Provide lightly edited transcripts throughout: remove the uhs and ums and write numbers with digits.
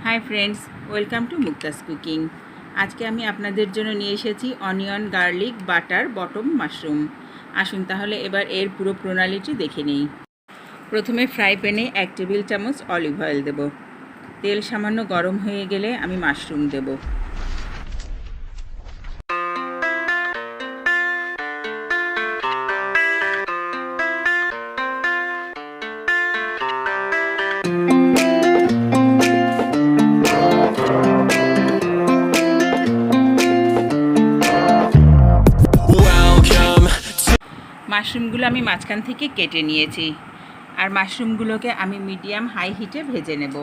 Hi friends, welcome to Mukta's cooking. আজকে আমি আপনাদের জন্য নিয়ে এসেছি onion garlic butter bottom mushroom. আসুন তাহলে এবার এর পুরো প্রণালীটি দেখে নিই। প্রথমে ফ্রাই প্যানে 1 টেবিল চামচ অলিভ অয়েল দেব। তেল সামান্য গরম হয়ে গেলে আমি মাশরুম দেব। মাশরুমগুলো আমি মাঝখান থেকে কেটে নিয়েছি, আর মাশরুমগুলোকে আমি মিডিয়াম হাই হিটে ভেজে নেব।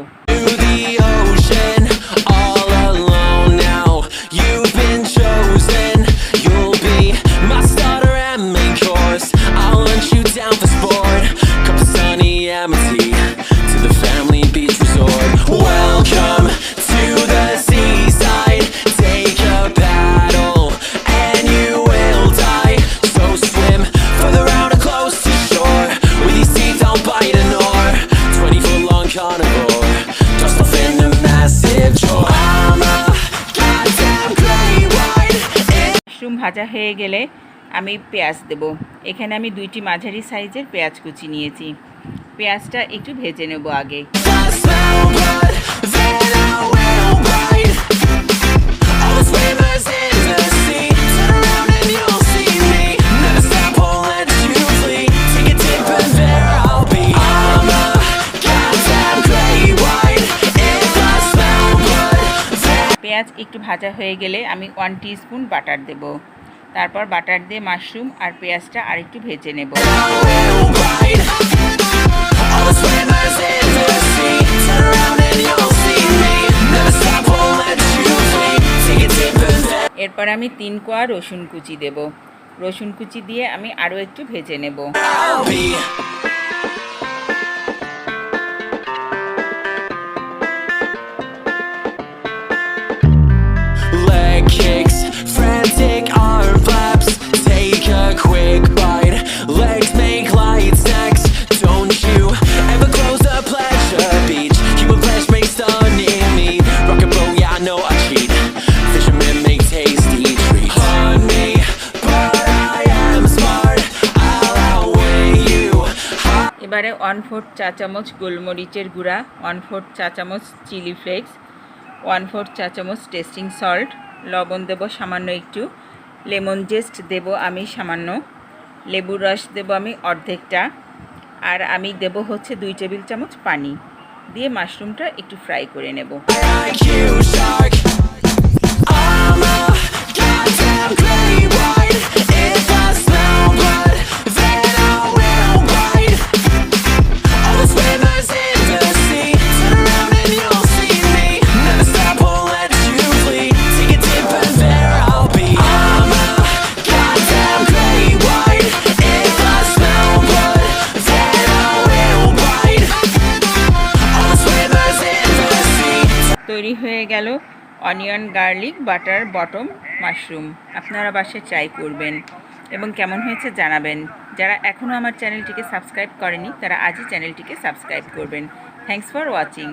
মাশরুম ভাজা হয়ে গেলে আমি পেঁয়াজ দেব। এখানে আমি 2টি মাঝারি সাইজের পেঁয়াজ কুচি নিয়েছি। পেঁয়াজটা একটু ভেজে নেব আগে। পেঁয়াজ একটু ভাজা হয়ে গেলে আমি 1 টিস্পুন বাটার দেব। তারপর বাটার দিয়ে মাশরুম আর পেঁয়াজটা আরেকটু ভেজে নেব। এরপর আমি 3 কোয়া রসুন কুচি দেব। রসুন কুচি দিয়ে আমি আরও একটু ভেজে নেব। এবারে 1/4 চা চামচ গোলমরিচের গুঁড়া, 1/4 চা চামচ চিলি ফ্লেক্স, 1/4 চা চামচ টেস্টিং সল্ট, লবণ দেব সামান্য একটু, লেমন জেস্ট দেব আমি সামান্য, লেবুর রস দেব আমি অর্ধেকটা, আর আমি দেব হচ্ছে 2 টেবিল চামচ পানি দিয়ে মাশরুমটা একটু ফ্রাই করে নেব। তৈরি হয়ে গেল onion garlic butter bottom mushroom. আপনারা বাসায় ট্রাই করবেন এবং কেমন হয়েছে জানাবেন। যারা এখনও আমার চ্যানেলটিকে সাবস্ক্রাইব করেনি তারা আজই চ্যানেলটিকে সাবস্ক্রাইব করবেন। Thanks for watching.